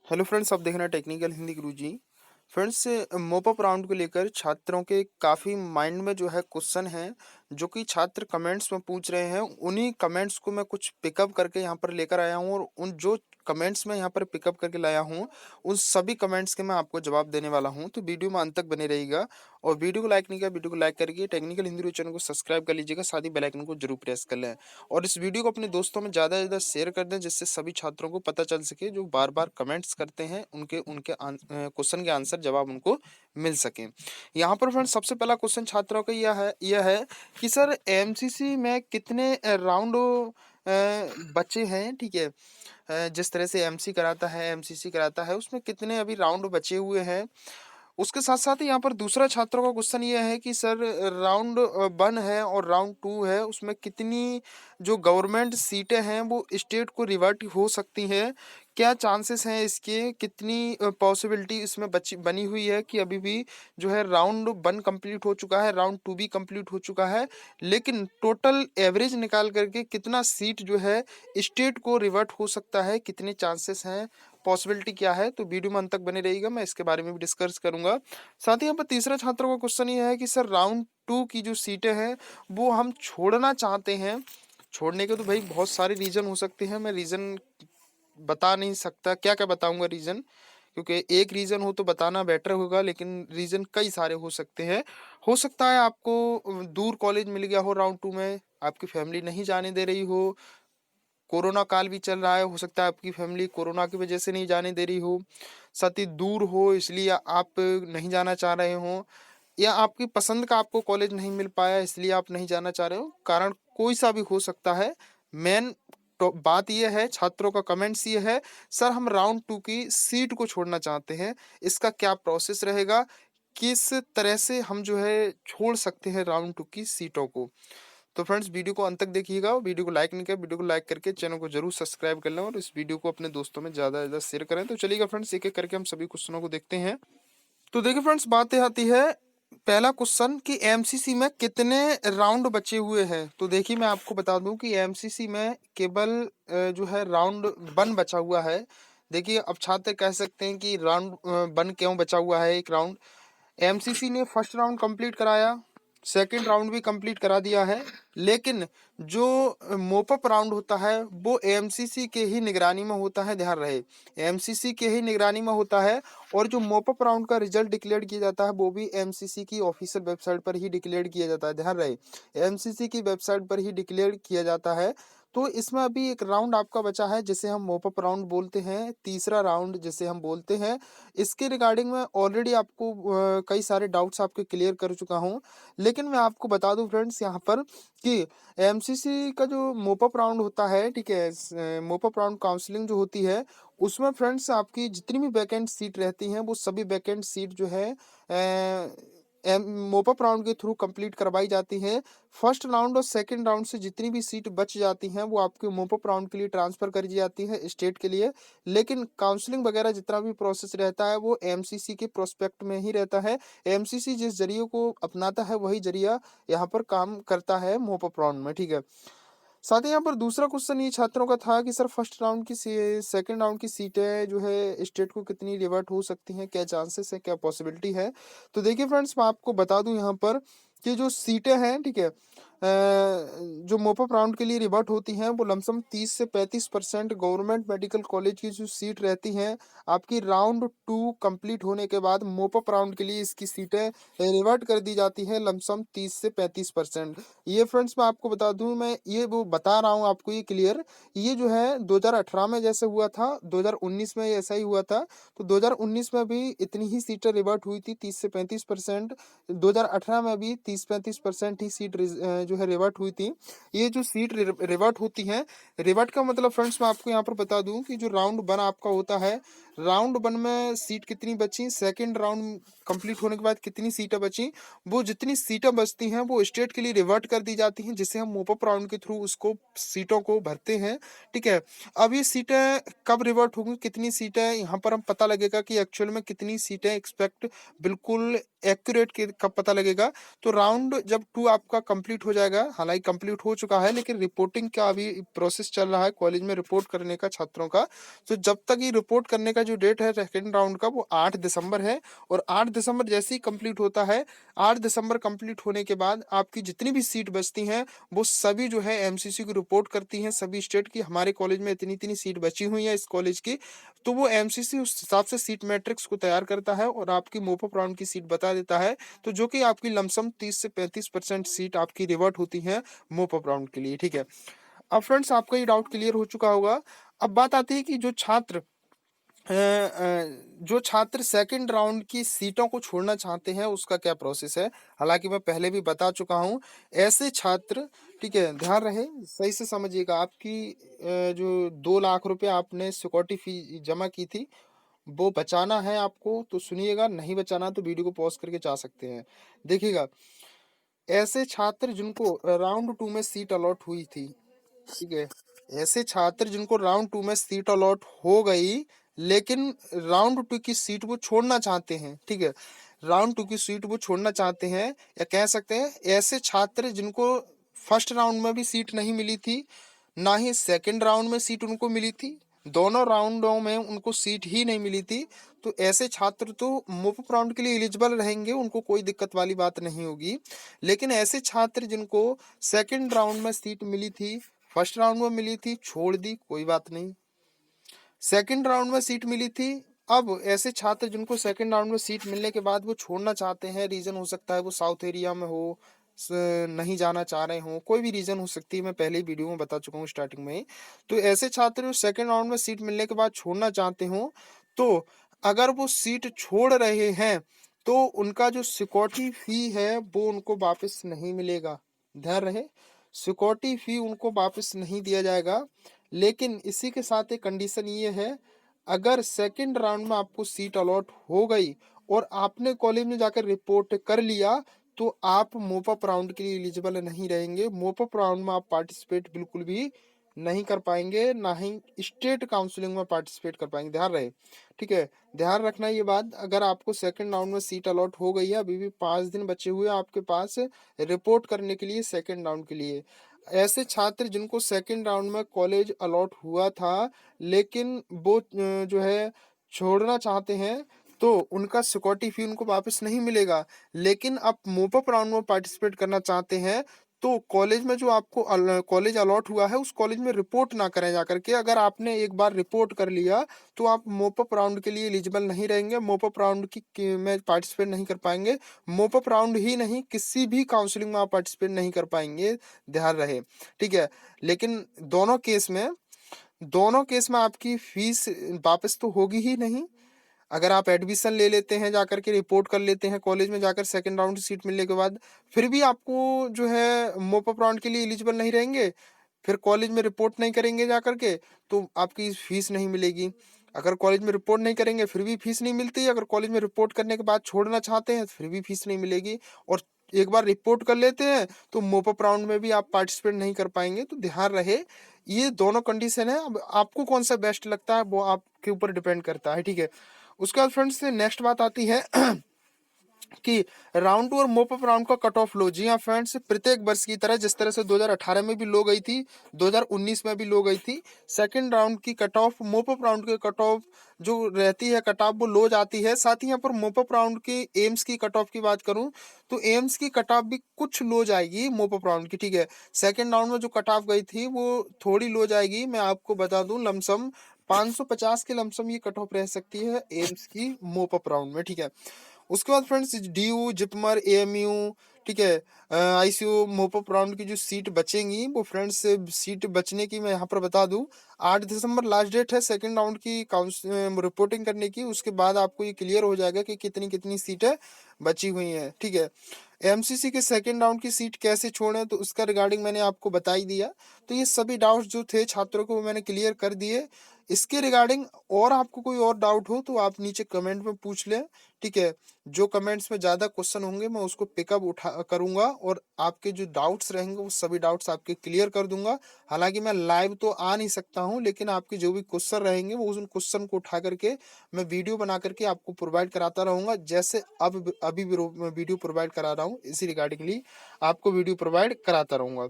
Hello friends, आप देख रहे हैं टेक्निकल हिंदी गुरुजी। फ्रेंड्स, मोपा राउंड को लेकर छात्रों के काफ़ी माइंड में जो है क्वेश्चन है, जो कि छात्र कमेंट्स में पूछ रहे हैं। उन्हीं कमेंट्स को मैं कुछ पिकअप करके यहाँ पर लेकर आया हूँ, और उन जो कमेंट्स में यहाँ पर पिकअप करके लाया हूँ, उन सभी कमेंट्स के मैं आपको जवाब देने वाला हूँ। तो वीडियो में अंत तक बने रहिएगा। और वीडियो को लाइक नहीं किया, वीडियो को लाइक करके टेक्निकल हिंदी गुरु चैनल को सब्सक्राइब कर लीजिएगा, साथ ही बेल आइकन को जरूर प्रेस कर लें। और इस वीडियो को अपने दोस्तों में ज़्यादा से ज़्यादा शेयर कर दें, जिससे सभी छात्रों को पता चल सके, जो बार बार कमेंट्स करते हैं, उनके उनके क्वेश्चन के आंसर जवाब उनको मिल सके। यहाँ पर फ्रेंड्स, सबसे पहला क्वेश्चन छात्रों का यह है कि सर एमसीसी में कितने राउंड बचे हैं। ठीक है, जिस तरह से एमसी कराता है, एमसीसी कराता है, उसमें कितने अभी राउंड बचे हुए हैं। उसके साथ साथ ही यहाँ पर दूसरा छात्रों का क्वेश्चन ये है कि सर राउंड 1 है और राउंड 2 है, उसमें कितनी जो गवर्नमेंट सीटें हैं वो स्टेट को रिवर्ट हो सकती हैं। क्या चांसेस हैं इसके, कितनी पॉसिबिलिटी इसमें बची बनी हुई है कि अभी भी जो है राउंड 1 कंप्लीट हो चुका है, राउंड 2 भी कंप्लीट हो चुका है, लेकिन टोटल एवरेज निकाल करके कितना सीट जो है स्टेट को रिवर्ट हो सकता है, कितने चांसेस हैं, पॉसिबिलिटी क्या है। तो वीडियो में अंत तक बने रहिएगा, मैं इसके बारे में भी डिस्कस करूंगा। साथ ही यहाँ पर तीसरा छात्रों का क्वेश्चन ये है कि सर राउंड 2 की जो सीटें हैं वो हम छोड़ना चाहते हैं। छोड़ने के तो भाई बहुत सारे रीजन हो सकते हैं, मैं रीजन बता नहीं सकता, क्या क्या बताऊंगा रीजन, क्योंकि एक रीजन हो तो बताना बेटर होगा, लेकिन रीजन कई सारे हो सकते हैं। हो सकता है आपको दूर कॉलेज मिल गया हो राउंड 2 में, आपकी फैमिली नहीं जाने दे रही हो, कोरोना काल भी चल रहा है, हो सकता है आपकी फैमिली कोरोना की वजह से नहीं जाने दे रही हो, साथ ही दूर हो इसलिए आप नहीं जाना चाह रहे हो, या आपकी पसंद का आपको कॉलेज नहीं मिल पाया इसलिए आप नहीं जाना चाह रहे हो। कारण कोई सा भी हो सकता है। मेन तो बात यह है, छात्रों का कमेंट्स ये है, सर हम राउंड 2 की सीट को छोड़ना चाहते हैं, इसका क्या प्रोसेस रहेगा, किस तरह से हम जो है छोड़ सकते हैं राउंड 2 की सीटों को। तो फ्रेंड्स, वीडियो को अंत तक देखिएगा। वीडियो को लाइक नहीं किया, वीडियो को लाइक करके चैनल को जरूर सब्सक्राइब कर लें, और इस वीडियो को अपने दोस्तों में ज़्यादा से ज़्यादा शेयर करें। तो चलिएगा फ्रेंड्स, एक एक करके हम सभी क्वेश्चनों को देखते हैं। तो देखिए फ्रेंड्स, बात ये आती है, पहला क्वेश्चन कि एमसीसी में कितने राउंड बचे हुए हैं। तो देखिए मैं आपको बता दूं कि एमसीसी में केवल जो है राउंड 1 बचा हुआ है। देखिए, अब छात्र कह सकते हैं कि राउंड 1 क्यों बचा हुआ है, एक राउंड। एमसीसी ने फर्स्ट राउंड कंप्लीट कराया, सेकंड राउंड भी कंप्लीट करा दिया है, लेकिन जो मोपअप राउंड होता है वो एमसीसी के ही निगरानी में होता है, ध्यान रहे, एमसीसी के ही निगरानी में होता है। और जो मोपअप राउंड का रिजल्ट डिक्लेयर किया जाता है वो भी एमसीसी की ऑफिशियल वेबसाइट पर ही डिक्लेयर किया जाता है, ध्यान रहे, एमसीसी की वेबसाइट पर ही डिक्लेयर किया जाता है। तो इसमें अभी एक राउंड आपका बचा है जिसे हम मोपअप राउंड बोलते हैं, तीसरा राउंड जिसे हम बोलते हैं। इसके रिगार्डिंग मैं ऑलरेडी आपको कई सारे डाउट्स आपके क्लियर कर चुका हूँ, लेकिन मैं आपको बता दूं फ्रेंड्स यहाँ पर कि एमसीसी का जो मोपअप राउंड होता है, ठीक है, मोपअप राउंड काउंसलिंग जो होती है, उसमें फ्रेंड्स आपकी जितनी भी वैकेंट सीट रहती हैं वो सभी वैकेंट सीट जो है मोपअप राउंड के थ्रू कंप्लीट करवाई जाती है। फर्स्ट राउंड और सेकंड राउंड से जितनी भी सीट बच जाती हैं वो आपके मोपअप राउंड के लिए ट्रांसफर कर दी जाती है स्टेट के लिए। लेकिन काउंसलिंग वगैरह जितना भी प्रोसेस रहता है वो एमसीसी के प्रोस्पेक्ट में ही रहता है। एमसीसी जिस जरिए को अपनाता है वही जरिया यहाँ पर काम करता है मोपअप राउंड में, ठीक है। साथ ही यहाँ पर दूसरा क्वेश्चन ये छात्रों का था कि सर फर्स्ट राउंड की सेकंड राउंड की सीटें जो है स्टेट को कितनी रिवर्ट हो सकती हैं, क्या चांसेस है, क्या पॉसिबिलिटी है। तो देखिए फ्रेंड्स, मैं आपको बता दूं यहाँ पर कि जो सीटें हैं, ठीक है, जो मोपअप राउंड के लिए रिवर्ट होती हैं वो लमसम 30 से 35% गवर्नमेंट मेडिकल कॉलेज की जो सीट रहती हैं, आपकी राउंड 2 कंप्लीट होने के बाद मोपअप राउंड के लिए इसकी सीटें रिवर्ट कर दी जाती हैं, लमसम 30 से 35%। ये फ्रेंड्स मैं आपको बता दूं, मैं ये वो बता रहा हूँ आपको ये क्लियर, ये जो है 2018 में जैसे हुआ था, 2019 में ऐसा ही हुआ था। तो 2019 में भी इतनी ही सीटें रिवर्ट हुई थी, 30 से 35%। 2018 में भी 30-35% ही सीट जो है रिवर्ट हुई थी। ये जो सीट रिवर्ट होती हैं, रिवर्ट का मतलब फ्रेंड्स मैं आपको यहाँ पर बता दूं कि जो राउंड 1 आपका होता है, राउंड 1 में सीट कितनी बची, सेकेंड राउंड कंप्लीट होने के बाद कितनी सीटें बची, वो जितनी सीटें बचती हैं वो स्टेट के लिए रिवर्ट कर दी जाती हैं, जिसे हम मोपअप राउंड के थ्रू उसको सीटों को भरते हैं, ठीक है। अब ये सीटें कब रिवर्ट होंगी, कितनी सीटें, यहाँ पर हम पता लगेगा कि एक्चुअल में कितनी सीटें एक्सपेक्ट, बिल्कुल एक्यूरेट कब पता लगेगा। तो राउंड जब 2 आपका कंप्लीट हो जाएगा, हालांकि कंप्लीट हो चुका है लेकिन रिपोर्टिंग का अभी प्रोसेस चल रहा है, कॉलेज में रिपोर्ट करने का छात्रों का। तो जब तक ये रिपोर्ट करने का जो डेट है सेकंड राउंड का वो 8 दिसंबर है, और 8 दिसंबर जैसे ही कंप्लीट होता है, 8 दिसंबर कंप्लीट होने के बाद आपकी जितनी भी सीट बचती हैं वो सभी जो है एमसीसी को रिपोर्ट करती हैं सभी स्टेट की, हमारे कॉलेज में इतनी इतनी सीट बची हुई है इस कॉलेज की। तो वो एमसीसी उस हिसाब से सीट मैट्रिक्स को तैयार करता है और आपकी मोपअप राउंड की सीट बता देता है, तो जो कि आपकी लमसम 30 से 35% सीट आपकी रिवर्ट होती है मोपअप राउंड के लिए, ठीक है। अब फ्रेंड्स आपका ये डाउट क्लियर हो चुका होगा। अब बात आती है कि जो छात्र सेकंड राउंड की सीटों को छोड़ना चाहते हैं उसका क्या प्रोसेस है। हालांकि मैं पहले भी बता चुका हूं, ऐसे छात्र, ठीक है, ध्यान रहे, सही से समझिएगा, आपकी जो 2 लाख रुपए आपने सिक्योरिटी फी जमा की थी वो बचाना है आपको, तो सुनिएगा, नहीं बचाना तो वीडियो को पॉज करके जा सकते हैं। देखिएगा, ऐसे छात्र जिनको राउंड 2 में सीट अलॉट हुई थी, ठीक है, ऐसे छात्र जिनको राउंड 2 में सीट अलॉट हो गई लेकिन राउंड 2 की सीट वो छोड़ना चाहते हैं, ठीक है, राउंड 2 की सीट वो छोड़ना चाहते हैं, या कह सकते हैं ऐसे छात्र जिनको फर्स्ट राउंड में भी सीट नहीं मिली थी, ना ही सेकंड राउंड में सीट उनको मिली थी, दोनों राउंडों में उनको सीट ही नहीं मिली थी, तो ऐसे छात्र तो मुफ्त राउंड के लिए एलिजिबल रहेंगे, उनको कोई दिक्कत वाली बात नहीं होगी। लेकिन ऐसे छात्र जिनको सेकंड राउंड में सीट मिली थी, फर्स्ट राउंड में मिली थी, छोड़ दी, कोई बात नहीं, सेकंड राउंड में सीट मिली थी, अब ऐसे छात्र जिनको सेकंड राउंड में सीट मिलने के बाद वो छोड़ना चाहते हैं, रीजन हो सकता है वो साउथ एरिया में हो, नहीं जाना चाह रहे हो, कोई भी रीजन हो सकती है, मैं पहले ही वीडियो में बता चुका हूँ स्टार्टिंग में ही। तो ऐसे छात्र जो सेकंड राउंड में सीट मिलने के बाद छोड़ना चाहते हो, तो अगर वो सीट छोड़ रहे हैं तो उनका जो सिक्योरिटी फी है वो उनको वापस नहीं मिलेगा, ध्यान रहे, सिक्योरिटी फी उनको वापस नहीं दिया जाएगा। लेकिन इसी के साथ एक कंडीशन ये है, अगर सेकंड राउंड में आपको सीट अलॉट हो गई और आपने कॉलेज में जाकर रिपोर्ट कर लिया, तो आप मोपअप राउंड के लिए एलिजिबल नहीं रहेंगे, मोपअप राउंड में आप पार्टिसिपेट बिल्कुल भी नहीं कर पाएंगे, ना ही स्टेट काउंसलिंग में पार्टिसिपेट कर पाएंगे, ध्यान रहे, ठीक है, ध्यान रखना ये बात। अगर आपको सेकंड राउंड में सीट अलॉट हो गई है, अभी भी 5 दिन बचे हुए हैं आपके पास रिपोर्ट करने के लिए सेकंड राउंड के लिए, ऐसे छात्र जिनको सेकंड राउंड में कॉलेज अलॉट हुआ था लेकिन वो जो है छोड़ना चाहते हैं, तो उनका सिक्योरिटी फी उनको वापस नहीं मिलेगा। लेकिन आप मोपअप राउंड में पार्टिसिपेट करना चाहते हैं तो कॉलेज में जो आपको कॉलेज अलॉट हुआ है उस कॉलेज में रिपोर्ट ना करें जाकर के, अगर आपने एक बार रिपोर्ट कर लिया तो आप मोपअप राउंड के लिए एलिजिबल नहीं रहेंगे, मोपअप राउंड में पार्टिसिपेट नहीं कर पाएंगे, मोपअप राउंड ही नहीं किसी भी काउंसलिंग में आप पार्टिसिपेट नहीं कर पाएंगे, ध्यान रहे, ठीक है। लेकिन दोनों केस में आपकी फीस वापस तो होगी ही नहीं। अगर आप एडमिशन ले लेते हैं, जाकर के रिपोर्ट कर लेते हैं कॉलेज में जाकर सेकंड राउंड सीट मिलने के बाद, फिर भी आपको जो है मोपअप राउंड के लिए एलिजिबल नहीं रहेंगे, फिर कॉलेज में रिपोर्ट नहीं करेंगे जाकर के तो आपकी फीस नहीं मिलेगी। अगर कॉलेज में रिपोर्ट नहीं करेंगे फिर भी फीस नहीं मिलती, अगर कॉलेज में रिपोर्ट करने के बाद छोड़ना चाहते हैं फिर भी फीस नहीं मिलेगी, और एक बार रिपोर्ट कर लेते हैं तो मोपअप राउंड में भी आप पार्टिसिपेट नहीं कर पाएंगे। तो ध्यान रहे, ये दोनों कंडीशन है, अब आपको कौन सा बेस्ट लगता है वो आपके ऊपर डिपेंड करता है, ठीक है। उसके बाद फ्रेंड्स नेक्स्ट बात आती है कि राउंड 2 और मोपअप राउंड का कट ऑफ लो। जी हाँ फ्रेंड्स, प्रत्येक वर्ष की तरह जिस तरह से 2018 में भी लो गई थी, 2019 में भी लो गई थी, सेकंड राउंड की कट ऑफ मोपअप राउंड के कट ऑफ जो रहती है कट ऑफ वो लो जाती है। साथ ही यहाँ पर मोपअप राउंड के एम्स की कट ऑफ की बात करूं तो एम्स की कट ऑफ भी कुछ लो जाएगी मोपअप राउंड की, ठीक है। सेकंड राउंड में जो कट ऑफ गई थी वो थोड़ी लो जाएगी, मैं आपको बता दूं लमसम 550 के लमसम ये कट ऑफ रह सकती है एम्स की मोपअप राउंड में, ठीक है। उसके बाद फ्रेंड्स डीयू, जिपमर, एएमयू, ठीक है, आईसीयू, मोपअप राउंड की जो सीट बचेंगी वो फ्रेंड्स सीट बचने की मैं यहाँ पर बता दूं, 8 दिसंबर लास्ट डेट है सेकंड राउंड की रिपोर्टिंग करने की, उसके बाद आपको ये क्लियर हो जाएगा कि कितनी कितनी सीटें बची हुई हैं, ठीक है। एमसीसी के सेकंड राउंड की सीट कैसे छोड़ें तो उसका रिगार्डिंग मैंने आपको बता ही दिया। तो ये सभी डाउट्स जो थे छात्रों को वो मैंने क्लियर कर दिए। इसके रिगार्डिंग और आपको कोई और डाउट हो तो आप नीचे कमेंट में पूछ लें, ठीक है। जो कमेंट्स में ज़्यादा क्वेश्चन होंगे मैं उसको पिकअप उठा करूंगा और आपके जो डाउट्स रहेंगे वो सभी डाउट्स आपके क्लियर कर दूंगा। हालांकि मैं लाइव तो आ नहीं सकता हूं, लेकिन आपके जो भी क्वेश्चन रहेंगे वो उन क्वेश्चन को उठा करके मैं वीडियो बना करके आपको प्रोवाइड कराता रहूंगा, जैसे अब अभी भी मैं वीडियो प्रोवाइड करा रहा हूँ, इसी रिगार्डिंगली आपको वीडियो प्रोवाइड कराता रहूंगा।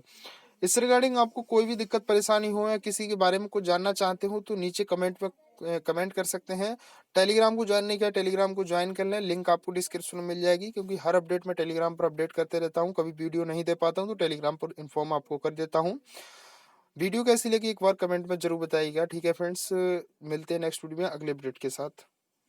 इस रिगार्डिंग आपको कोई भी दिक्कत परेशानी हो या किसी के बारे में कुछ जानना चाहते हो तो नीचे कमेंट में कमेंट कर सकते हैं। टेलीग्राम को जॉइन नहीं किया, टेलीग्राम को जॉइन कर लें, लिंक आपको डिस्क्रिप्शन में मिल जाएगी, क्योंकि हर अपडेट मैं टेलीग्राम पर अपडेट करते रहता हूँ। कभी वीडियो नहीं दे पाता हूँ तो टेलीग्राम पर इन्फॉर्म आपको कर देता हूँ। वीडियो कैसी लगी एक बार कमेंट में ज़रूर बताइएगा, ठीक है फ्रेंड्स? मिलते हैं नेक्स्ट वीडियो में अगले अपडेट के साथ।